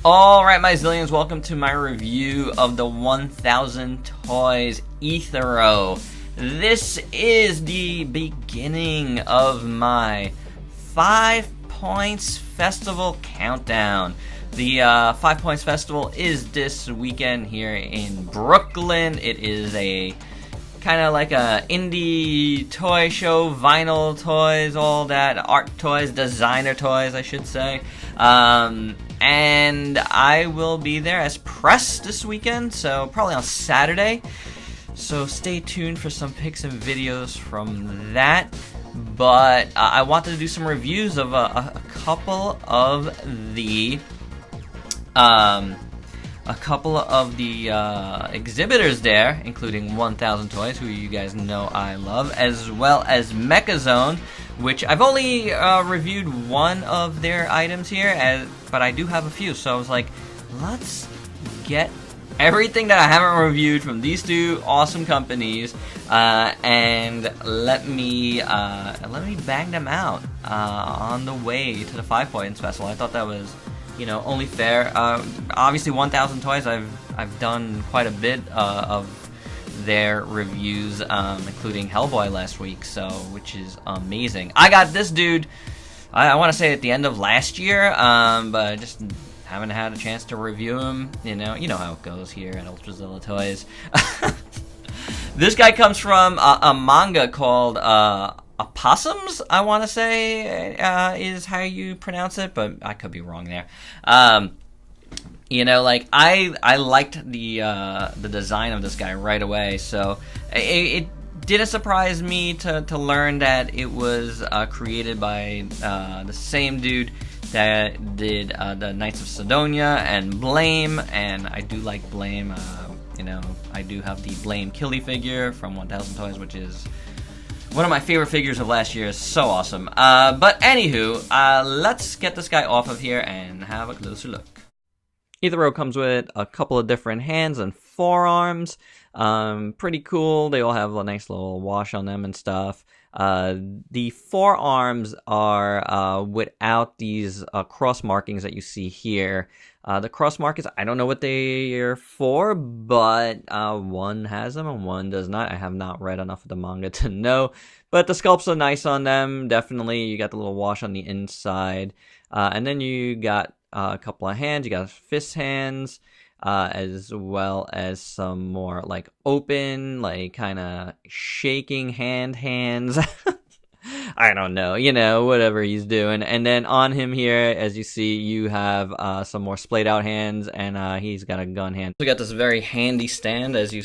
Alright, my zillions, welcome to my review of the 1000 Toys Ethero. This is the beginning of my 5 Points Festival countdown. The 5 Points Festival is this weekend here in Brooklyn. It is a kind of like a indie toy show, vinyl toys, all that, art toys, designer toys, I should say. And I will be there as press this weekend, so probably on Saturday. So stay tuned for some pics and videos from that. But I wanted to do some reviews of a couple of the exhibitors there, including 1000 Toys, who you guys know I love, as well as Mechazone, which I've only reviewed one of their items here, but I do have a few, so I was like, let's get everything that I haven't reviewed from these two awesome companies, and let me bang them out on the way to the 5 Points Festival. I thought that was, only fair. Obviously, 1000 Toys, I've done quite a bit of their reviews, including Hellboy last week, which is amazing. I got this dude, I want to say at the end of last year, but I just haven't had a chance to review him. You know how it goes here at Ultrazilla Toys. This guy comes from a manga called Opossums, I want to say, is how you pronounce it, but I could be wrong there. I liked the design of this guy right away, so it didn't surprise me to learn that it was created by the same dude that did the Knights of Sidonia and Blame, and I do like Blame. I do have the Blame Killy figure from 1000 Toys, which is one of my favorite figures of last year. Is so awesome. But anywho, let's get this guy off of here and have a closer look. Ethero comes with a couple of different hands and forearms. Pretty cool. They all have a nice little wash on them and stuff. The forearms are without these cross markings that you see here. The cross markings, I don't know what they are for, but one has them and one does not. I have not read enough of the manga to know, but the sculpts are nice on them. Definitely, you got the little wash on the inside, and then you got a couple of hands. You got fist hands, as well as some more like open, like kind of shaking hands. I don't know, whatever he's doing. And then on him here, as you see, you have some more splayed out hands, and he's got a gun hand. We got this very handy stand, as you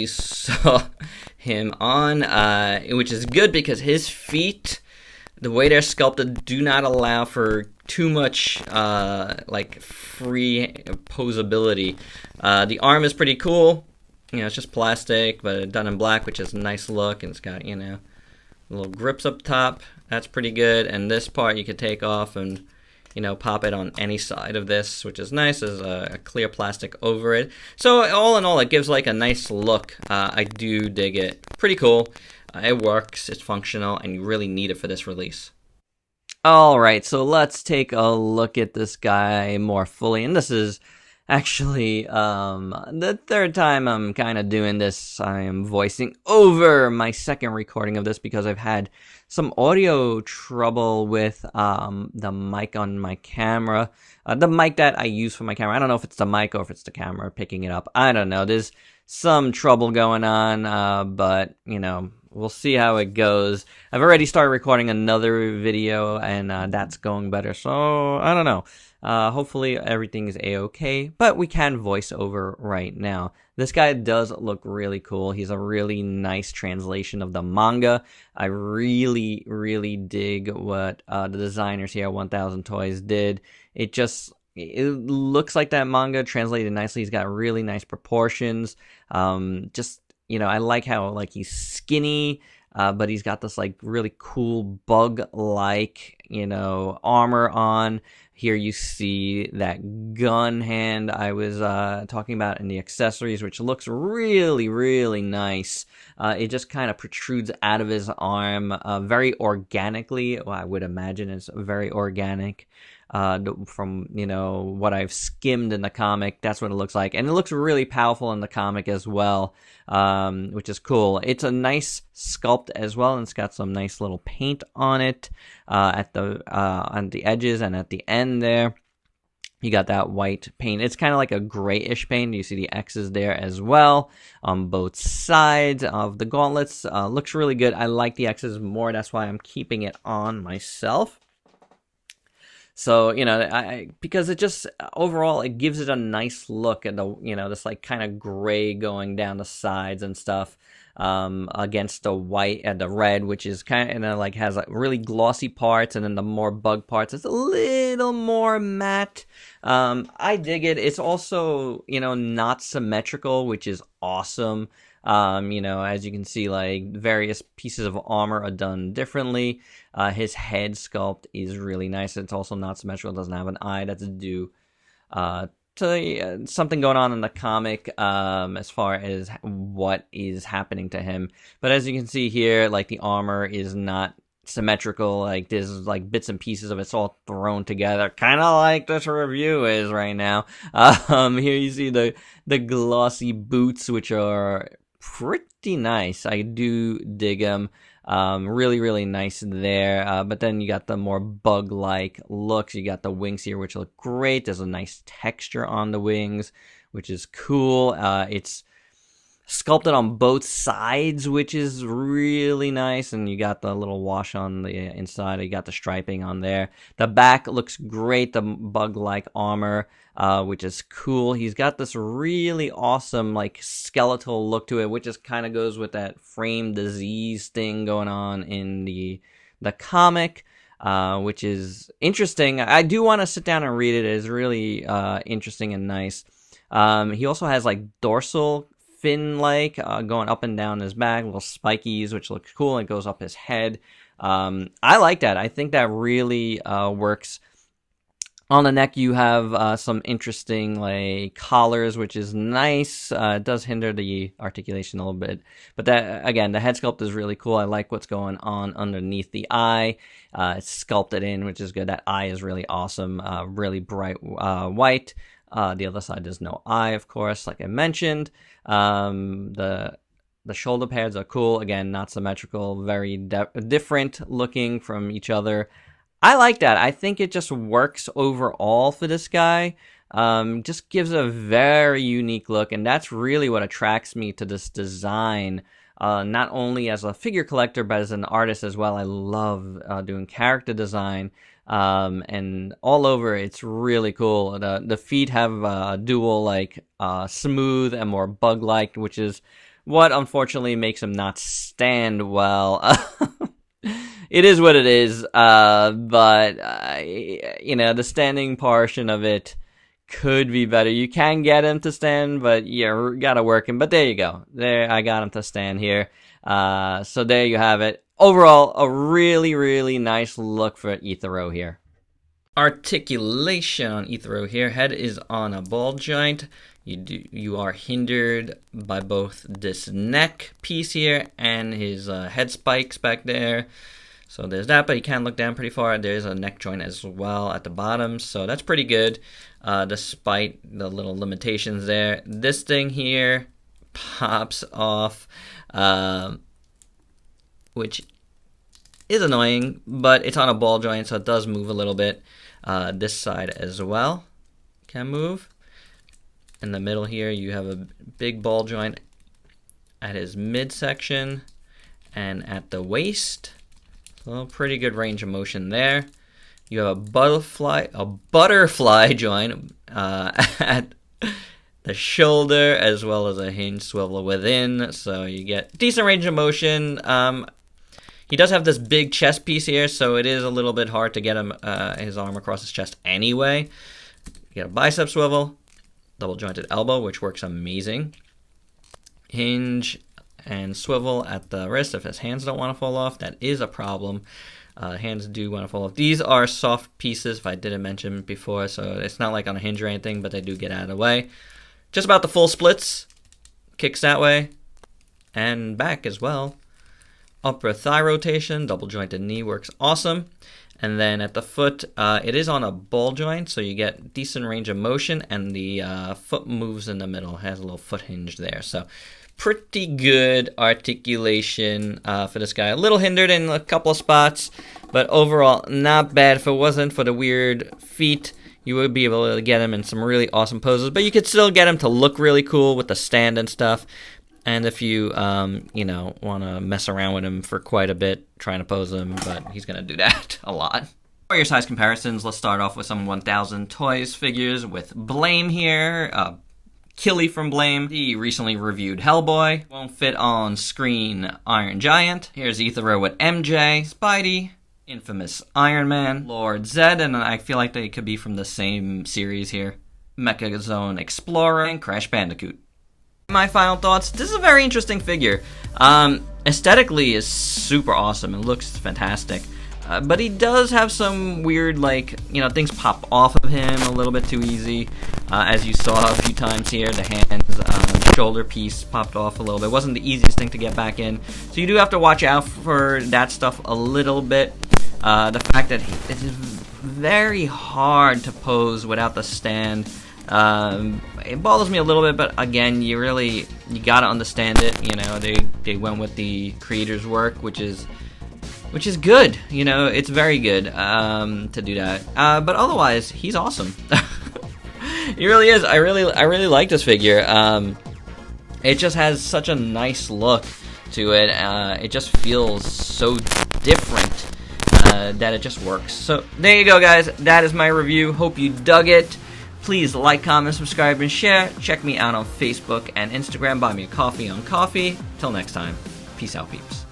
saw him on, which is good because his feet, the way they're sculpted, do not allow for too much free posability. The arm is pretty cool. It's just plastic, but done in black, which is a nice look, and it's got little grips up top. That's pretty good. And this part you could take off and pop it on any side of this, which is nice. There's a clear plastic over it. So all in all, it gives like a nice look. I do dig it. Pretty cool. It works, it's functional, and you really need it for this release. Alright, so let's take a look at this guy more fully. And this is actually the third time I'm kind of doing this. I am voicing over my second recording of this because I've had some audio trouble with the mic on my camera. The mic that I use for my camera. I don't know if it's the mic or if it's the camera picking it up. I don't know. There's some trouble going on, but, we'll see how it goes. I've already started recording another video, and that's going better. So, I don't know. Hopefully everything is a-okay, but we can voice over right now. This guy does look really cool. He's a really nice translation of the manga. I really, really dig what the designers here at 1000 Toys did. It looks like that manga translated nicely. He's got really nice proportions. I like how he's skinny, but he's got this really cool bug-like, armor on. Here you see that gun hand I was talking about in the accessories, which looks really, really nice. It just kind of protrudes out of his arm very organically. Well, I would imagine it's very organic. from what I've skimmed in the comic. That's what it looks like, and it looks really powerful in the comic as well, which is cool. It's a nice sculpt as well, and it's got some nice little paint on it on the edges and at the end there. You got that white paint. It's kind of like a grayish paint. You see the X's there as well on both sides of the gauntlets. Looks really good. I like the X's more. That's why I'm keeping it on myself. So, because it just, overall, it gives it a nice look at the, this like kind of gray going down the sides and stuff. Against the white and the red, which is kind of like has like really glossy parts, and then the more bug parts, it's a little more matte. I dig it. It's also, not symmetrical, which is awesome. As you can see, like various pieces of armor are done differently. His head sculpt is really nice. It's also not symmetrical. It doesn't have an eye. That's due to something going on in the comic as far as what is happening to him. But as you can see here, like the armor is not symmetrical. Like there's like bits and pieces of it's all thrown together, kind of like this review is right now. Here you see the glossy boots, which are pretty nice. I do dig them. Really, really nice there. But then you got the more bug-like looks. You got the wings here, which look great. There's a nice texture on the wings, which is cool. It's sculpted on both sides, which is really nice. And you got the little wash on the inside. You got the striping on there. The back looks great. The bug-like armor, which is cool. He's got this really awesome like skeletal look to it, which just kind of goes with that frame disease thing going on in the comic, which is interesting. I do want to sit down and read it. It is really interesting and nice. He also has like dorsal fin-like going up and down his back, little spikies, which looks cool, and goes up his head. I like that. I think that really works. On the neck, you have some interesting like collars, which is nice. It does hinder the articulation a little bit, but that again, the head sculpt is really cool. I like what's going on underneath the eye. It's sculpted in, which is good. That eye is really awesome. Really bright white. The other side there's no eye, of course, like I mentioned. The shoulder pads are cool. Again, not symmetrical, very different looking from each other. I like that. I think it just works overall for this guy. Just gives a very unique look, and that's really what attracts me to this design. Not only as a figure collector, but as an artist as well. I love doing character design. And all over, it's really cool. The feet have a dual, like, smooth and more bug-like, which is what unfortunately makes him not stand well. It is what it is, but the standing portion of it could be better. You can get him to stand, but you gotta work him. But there you go. There, I got him to stand here. So there you have it. Overall, a really, really nice look for Itharo here. Articulation on Itharo here. Head is on a ball joint. You are hindered by both this neck piece here and his head spikes back there. So there's that, but he can look down pretty far. There's a neck joint as well at the bottom, so that's pretty good, despite the little limitations there. This thing here pops off, which is annoying, but it's on a ball joint, so it does move a little bit. This side as well can move. In the middle here, you have a big ball joint at his midsection and at the waist. So pretty good range of motion there. You have a butterfly joint at the shoulder, as well as a hinge swivel within, so you get decent range of motion. He does have this big chest piece here, so it is a little bit hard to get him his arm across his chest anyway. You get a bicep swivel, double jointed elbow, which works amazing. Hinge and swivel at the wrist if his hands don't want to fall off. That is a problem. Hands do want to fall off. These are soft pieces, if I didn't mention before, so it's not like on a hinge or anything, but they do get out of the way. Just about the full splits. Kicks that way. And back as well. Upper thigh rotation, double jointed knee works awesome. And then at the foot, it is on a ball joint, so you get decent range of motion, and the foot moves in the middle. It has a little foot hinge there, so pretty good articulation for this guy. A little hindered in a couple of spots, but overall not bad. If it wasn't for the weird feet, you would be able to get him in some really awesome poses, but you could still get him to look really cool with the stand and stuff. And if you, you know, want to mess around with him for quite a bit, trying to pose him, but he's going to do that a lot. For your size comparisons, let's start off with some 1000 Toys figures with Blame here. Killy from Blame, the recently reviewed Hellboy. Won't fit on screen Iron Giant. Here's Aethra with MJ, Spidey, infamous Iron Man, Lord Zed, and I feel like they could be from the same series here. Mechazone Explorer, and Crash Bandicoot. My final thoughts, this is a very interesting figure. Aesthetically is super awesome, it looks fantastic. But he does have some weird, like, you know, things pop off of him a little bit too easy. As you saw a few times here, the hands, shoulder piece popped off a little bit. It wasn't the easiest thing to get back in. So you do have to watch out for that stuff a little bit. The fact that it is very hard to pose without the stand. It bothers me a little bit, but again, you gotta understand it. You know, they went with the creator's work, which is good. You know, it's very good to do that. But otherwise, he's awesome. He really is. I really like this figure. It just has such a nice look to it. It just feels so different that it just works. So there you go, guys. That is my review. Hope you dug it. Please like, comment, subscribe, and share. Check me out on Facebook and Instagram. Buy me a coffee on Coffee. Till next time. Peace out, peeps.